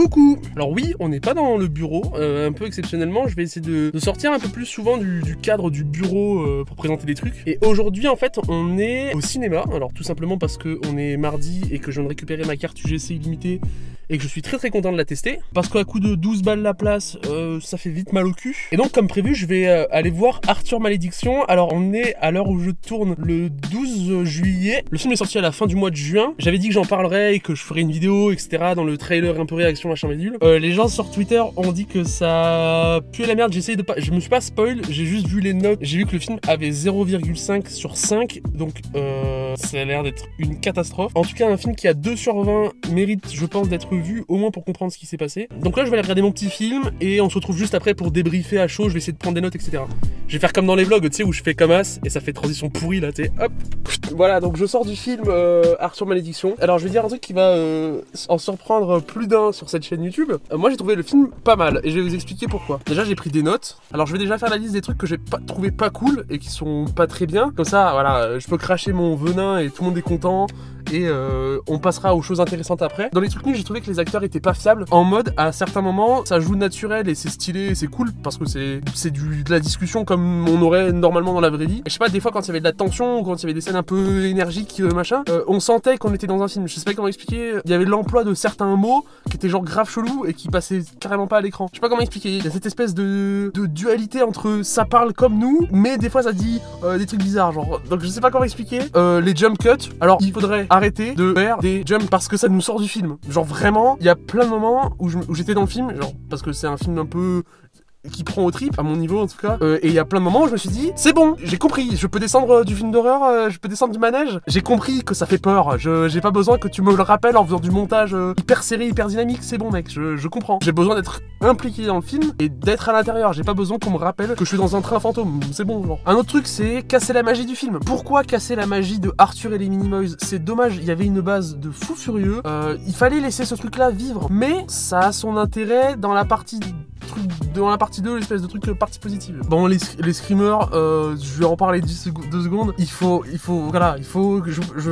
Coucou! Alors oui, on n'est pas dans le bureau, un peu exceptionnellement, je vais essayer de sortir un peu plus souvent du cadre du bureau pour présenter des trucs. Et aujourd'hui en fait, on est au cinéma, alors tout simplement parce qu'on est mardi et que je viens de récupérer ma carte UGC illimitée et que je suis très content de la tester. Parce qu'à coup de 12 balles la place, ça fait vite mal au cul. Et donc comme prévu, je vais aller voir Arthur Malédiction. Alors on est à l'heure où je tourne le 12 juillet. Le film est sorti à la fin du mois de juin. J'avais dit que j'en parlerais et que je ferais une vidéo, etc. dans le trailer un peu réaction machin bidule. Les gens sur Twitter ont dit que ça puait la merde. J'essaye de pas... Je me suis pas spoil, j'ai juste vu les notes. J'ai vu que le film avait 0,5 sur 5. Donc ça a l'air d'être une catastrophe. En tout cas, un film qui a 2 sur 20 mérite, je pense, d'être vu au moins pour comprendre ce qui s'est passé. Donc là, je vais aller regarder mon petit film et on se retrouve juste après pour débriefer à chaud. Je vais essayer de prendre des notes, etc. Je vais faire comme dans les vlogs, tu sais, où je fais comme as et ça fait transition pourrie là, tu sais, hop. Voilà, donc je sors du film Arthur Malédiction. Alors je vais dire un truc qui va en surprendre plus d'un sur cette chaîne YouTube. Moi j'ai trouvé le film pas mal et je vais vous expliquer pourquoi. Déjà j'ai pris des notes. Alors je vais déjà faire la liste des trucs que j'ai trouvé pas cool et qui sont pas très bien. Comme ça, voilà, je peux cracher mon venin et tout le monde est content. Et on passera aux choses intéressantes après. Dans les trucs nuls, j'ai trouvé que les acteurs étaient pas fiables. En mode, à certains moments, ça joue naturel et c'est stylé et c'est cool parce que c'est de la discussion comme on aurait normalement dans la vraie vie. Et je sais pas, des fois quand il y avait de la tension ou quand il y avait des scènes un peu énergiques, machin, on sentait qu'on était dans un film. Je sais pas comment expliquer. Il y avait l'emploi de certains mots qui étaient genre grave chelou et qui passaient carrément pas à l'écran. Je sais pas comment expliquer. Il y a cette espèce de dualité entre ça parle comme nous, mais des fois ça dit des trucs bizarres, genre. Donc je sais pas comment expliquer. Les jump cuts. Alors il faudrait arrêter de faire des jumps parce que ça nous sort du film. Genre vraiment, il y a plein de moments où j'étais dans le film, genre parce que c'est un film un peu qui prend au trip, à mon niveau en tout cas, et il y a plein de moments où je me suis dit, c'est bon, j'ai compris, je peux descendre du film d'horreur, je peux descendre du manège, j'ai compris que ça fait peur, j'ai pas besoin que tu me le rappelles en faisant du montage hyper serré, hyper dynamique, c'est bon mec, je comprends. J'ai besoin d'être impliqué dans le film et d'être à l'intérieur, j'ai pas besoin qu'on me rappelle que je suis dans un train fantôme, c'est bon genre. Un autre truc c'est casser la magie du film. Pourquoi casser la magie de Arthur et les Minimoys? C'est dommage, il y avait une base de fou furieux, il fallait laisser ce truc là vivre, mais ça a son intérêt dans la partie 2, l'espèce de truc partie positive. Bon, les screamers, je vais en parler 2 secondes.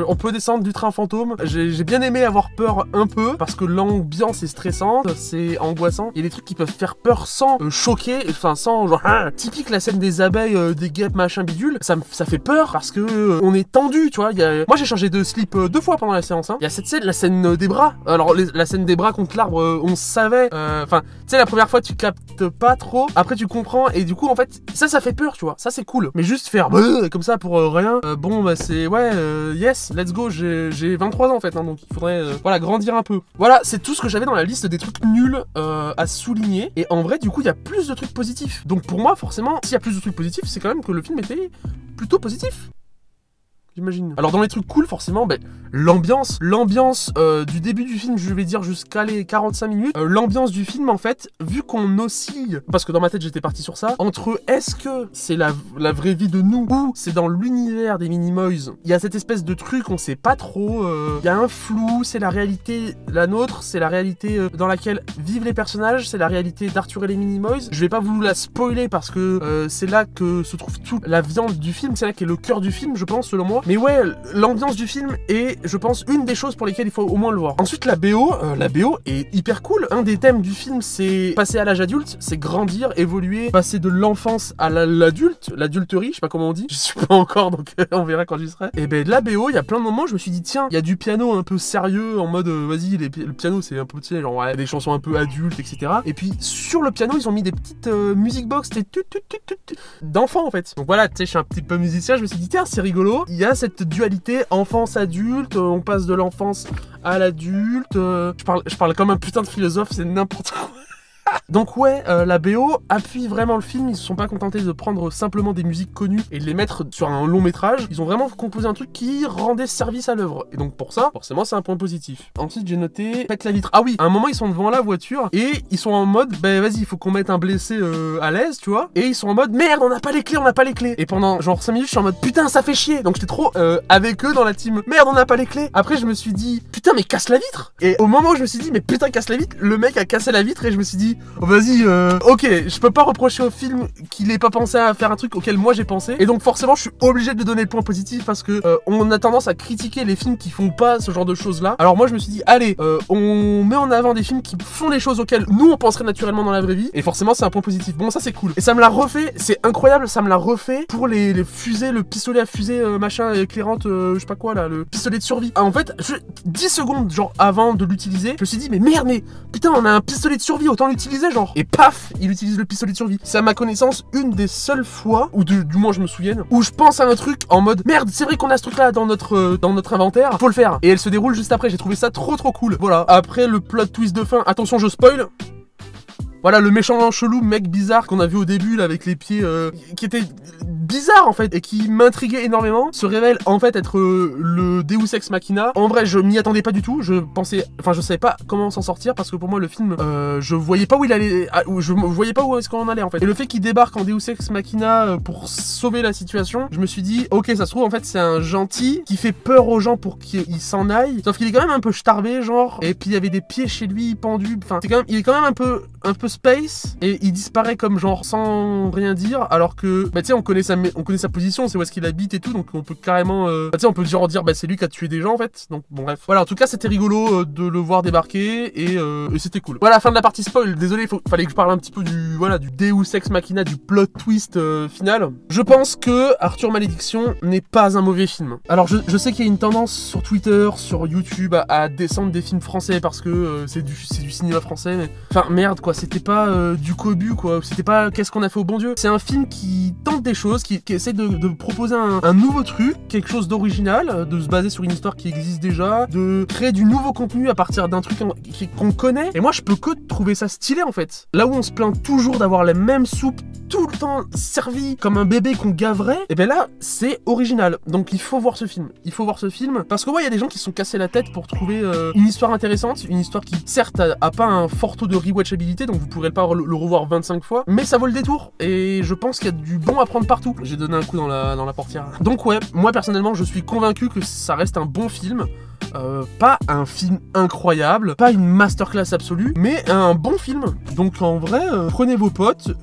On peut descendre du train fantôme. J'ai bien aimé avoir peur un peu parce que l'ambiance est stressante, c'est angoissant. Il y a des trucs qui peuvent faire peur sans choquer, enfin sans genre typique la scène des abeilles, des guêpes machin bidule. Ça fait peur parce que on est tendu, tu vois. Moi j'ai changé de slip 2 fois pendant la séance. Il y a cette scène, la scène des bras. Alors la scène des bras contre l'arbre, on savait. Enfin, tu sais la première fois tu captes pas trop. Après tu comprends et du coup en fait ça fait peur, tu vois, ça c'est cool, mais juste faire comme ça pour rien, bon bah c'est yes, let's go. J'ai 23 ans en fait, hein, donc il faudrait voilà, grandir un peu. Voilà, c'est tout ce que j'avais dans la liste des trucs nuls à souligner, et en vrai du coup il y a plus de trucs positifs, donc pour moi forcément s'il y a plus de trucs positifs c'est quand même que le film était plutôt positif, j'imagine. Alors dans les trucs cool forcément, l'ambiance du début du film, je vais dire jusqu'à les 45 minutes, l'ambiance du film en fait, vu qu'on oscille, parce que dans ma tête j'étais parti sur ça, entre est-ce que c'est la vraie vie de nous ou c'est dans l'univers des Minimoys, il y a cette espèce de truc, on sait pas trop, il y a un flou, c'est la réalité la nôtre, c'est la réalité dans laquelle vivent les personnages, c'est la réalité d'Arthur et les Minimoys. Je vais pas vous la spoiler parce que c'est là que se trouve toute la viande du film, c'est là qu'est le cœur du film je pense selon moi. Mais ouais, l'ambiance du film est, je pense, une des choses pour lesquelles il faut au moins le voir. Ensuite, la BO est hyper cool. Un des thèmes du film, c'est passer à l'âge adulte, c'est grandir, évoluer, passer de l'enfance à l'adulterie, je sais pas comment on dit. Je suis pas encore, donc on verra quand j'y serai. Et la BO, il y a plein de moments, je me suis dit, tiens, il y a du piano un peu sérieux, en mode, vas-y, le piano, c'est un peu, tu sais, genre, ouais, des chansons un peu adultes, etc. Et puis, sur le piano, ils ont mis des petites music box, des d'enfants, en fait. Donc voilà, tu sais, je suis un petit peu musicien, je me suis dit, tiens, c'est rigolo. Il y a cette dualité enfance-adulte, on passe de l'enfance à l'adulte, je parle comme un putain de philosophe, c'est n'importe quoi. Donc ouais, la BO appuie vraiment le film, ils se sont pas contentés de prendre simplement des musiques connues et de les mettre sur un long métrage, ils ont vraiment composé un truc qui rendait service à l'œuvre, et donc pour ça, forcément c'est un point positif. Ensuite j'ai noté, pète la vitre. Ah oui, à un moment ils sont devant la voiture, et ils sont en mode, vas-y, il faut qu'on mette un blessé à l'aise, tu vois, et ils sont en mode, merde, on n'a pas les clés, et pendant genre 5 minutes je suis en mode, putain ça fait chier, donc j'étais trop avec eux dans la team, merde on n'a pas les clés. Après je me suis dit, putain mais casse la vitre, et au moment où je me suis dit, mais putain casse la vitre, le mec a cassé la vitre, et je me suis dit, Vas-y, ok, je peux pas reprocher au film qu'il ait pas pensé à faire un truc auquel moi j'ai pensé. Et donc forcément, je suis obligé de lui donner le point positif parce que on a tendance à critiquer les films qui font pas ce genre de choses-là. Alors moi, je me suis dit, allez, on met en avant des films qui font les choses auxquelles nous on penserait naturellement dans la vraie vie. Et forcément, c'est un point positif. Bon, ça c'est cool. Et ça me l'a refait, c'est incroyable, ça me l'a refait pour les fusées, le pistolet à fusée machin éclairante, je sais pas quoi là, le pistolet de survie. En fait, 10 secondes genre avant de l'utiliser, je me suis dit, mais merde, mais putain, on a un pistolet de survie, autant l'utiliser genre. Et paf, il utilise le pistolet de survie. C'est à ma connaissance une des seules fois, ou du moins je me souvienne, où je pense à un truc en mode merde, c'est vrai qu'on a ce truc là dans notre inventaire, faut le faire. Et elle se déroule juste après, j'ai trouvé ça trop cool. Voilà, après le plot twist de fin, attention je spoil. Voilà, le méchant chelou, mec bizarre qu'on a vu au début là avec les pieds qui était bizarre en fait et qui m'intriguait énormément, se révèle en fait être le Deus Ex Machina. En vrai, je m'y attendais pas du tout. Je savais pas comment s'en sortir parce que pour moi le film, je voyais pas où il allait, je voyais pas où est-ce qu'on en allait en fait. Et le fait qu'il débarque en Deus Ex Machina pour sauver la situation, je me suis dit, ok, ça se trouve en fait c'est un gentil qui fait peur aux gens pour qu'ils s'en aillent. Sauf qu'il est quand même un peu starbé genre. Et puis il y avait des pieds chez lui pendus. Enfin, il est quand même un peu space et il disparaît comme genre sans rien dire alors que bah tu sais on connaît sa position, c'est où est-ce qu'il habite et tout, donc on peut carrément tu sais on peut genre dire bah c'est lui qui a tué des gens en fait. Donc bon bref, voilà, en tout cas c'était rigolo de le voir débarquer et c'était cool. Voilà, fin de la partie spoil. Désolé, fallait que je parle un petit peu du Deus Ex Machina, du plot twist final. Je pense que Arthur Malédiction n'est pas un mauvais film. Alors je sais qu'il y a une tendance sur Twitter, sur YouTube à descendre des films français parce que c'est du cinéma français, mais enfin merde quoi, c'était pas du cobu quoi, c'était pas qu'est-ce qu'on a fait au bon Dieu. C'est un film qui tente des choses, qui essaie de proposer un nouveau truc, quelque chose d'original, de se baser sur une histoire qui existe déjà, de créer du nouveau contenu à partir d'un truc qu'on connaît. Et moi je peux que trouver ça stylé en fait. Là où on se plaint toujours d'avoir la même soupe tout le temps servie comme un bébé qu'on gaverait, et ben là c'est original. Donc il faut voir ce film. Il faut voir ce film parce que ouais, il y a des gens qui se sont cassés la tête pour trouver une histoire intéressante, une histoire qui certes a pas un fort taux de rewatchabilité, donc vous pourrez pas le revoir 25 fois, mais ça vaut le détour et je pense qu'il y a du bon à prendre partout. J'ai donné un coup dans la portière. Donc ouais, moi personnellement je suis convaincu que ça reste un bon film. Pas un film incroyable, pas une masterclass absolue, mais un bon film. Donc en vrai, prenez vos potes,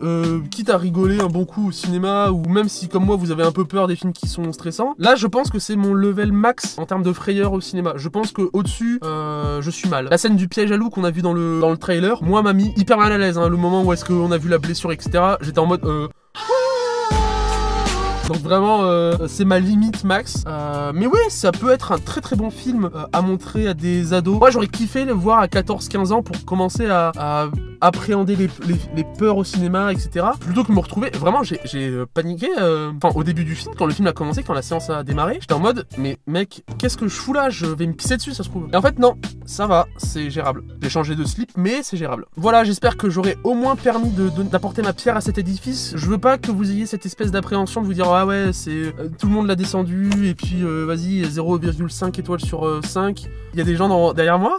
quitte à rigoler un bon coup au cinéma, ou même si comme moi vous avez un peu peur des films qui sont stressants. Là je pense que c'est mon level max en termes de frayeur au cinéma. Je pense que au-dessus, je suis mal. La scène du piège à loup qu'on a vu dans le trailer, moi m'a mis hyper mal à l'aise, hein, le moment où est-ce qu'on a vu la blessure, etc. J'étais en mode donc vraiment, c'est ma limite max. Mais ouais, ça peut être un très bon film à montrer à des ados. Moi, j'aurais kiffé le voir à 14-15 ans pour commencer à appréhender les peurs au cinéma, etc. Plutôt que me retrouver... Vraiment, j'ai paniqué au début du film, quand le film a commencé, quand la séance a démarré. J'étais en mode, mais mec, qu'est-ce que je fous là? Je vais me pisser dessus, ça se trouve. Et en fait, non, ça va, c'est gérable. J'ai changé de slip, mais c'est gérable. Voilà, j'espère que j'aurai au moins permis d'apporter ma pierre à cet édifice. Je veux pas que vous ayez cette espèce d'appréhension de vous dire, ah ouais, c'est tout le monde l'a descendu, et puis vas-y, 0,5 étoiles sur 5. Il y a des gens derrière moi.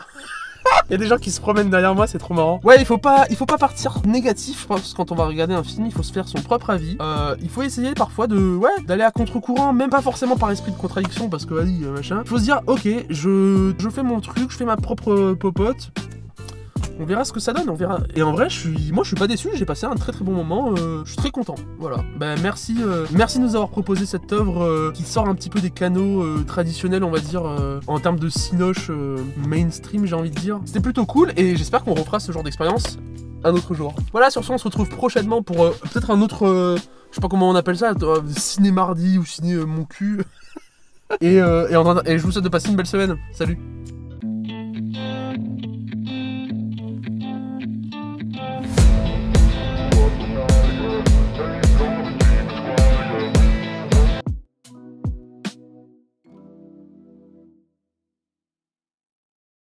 Il y a des gens qui se promènent derrière moi, c'est trop marrant. Ouais, il faut pas partir négatif, parce que quand on va regarder un film, il faut se faire son propre avis. Il faut essayer parfois d'aller à contre-courant, même pas forcément par esprit de contradiction, parce que vas-y, machin. Il faut se dire, ok, je fais mon truc, je fais ma propre popote. On verra ce que ça donne, on verra. Et en vrai, moi je suis pas déçu, j'ai passé un très bon moment, je suis très content. Voilà. Ben merci de nous avoir proposé cette œuvre qui sort un petit peu des canaux traditionnels, on va dire, en termes de cinoche mainstream, j'ai envie de dire. C'était plutôt cool et j'espère qu'on refera ce genre d'expérience un autre jour. Voilà, sur ce, on se retrouve prochainement pour peut-être un autre, je sais pas comment on appelle ça, ciné mardi ou ciné mon cul. et je vous souhaite de passer une belle semaine. Salut.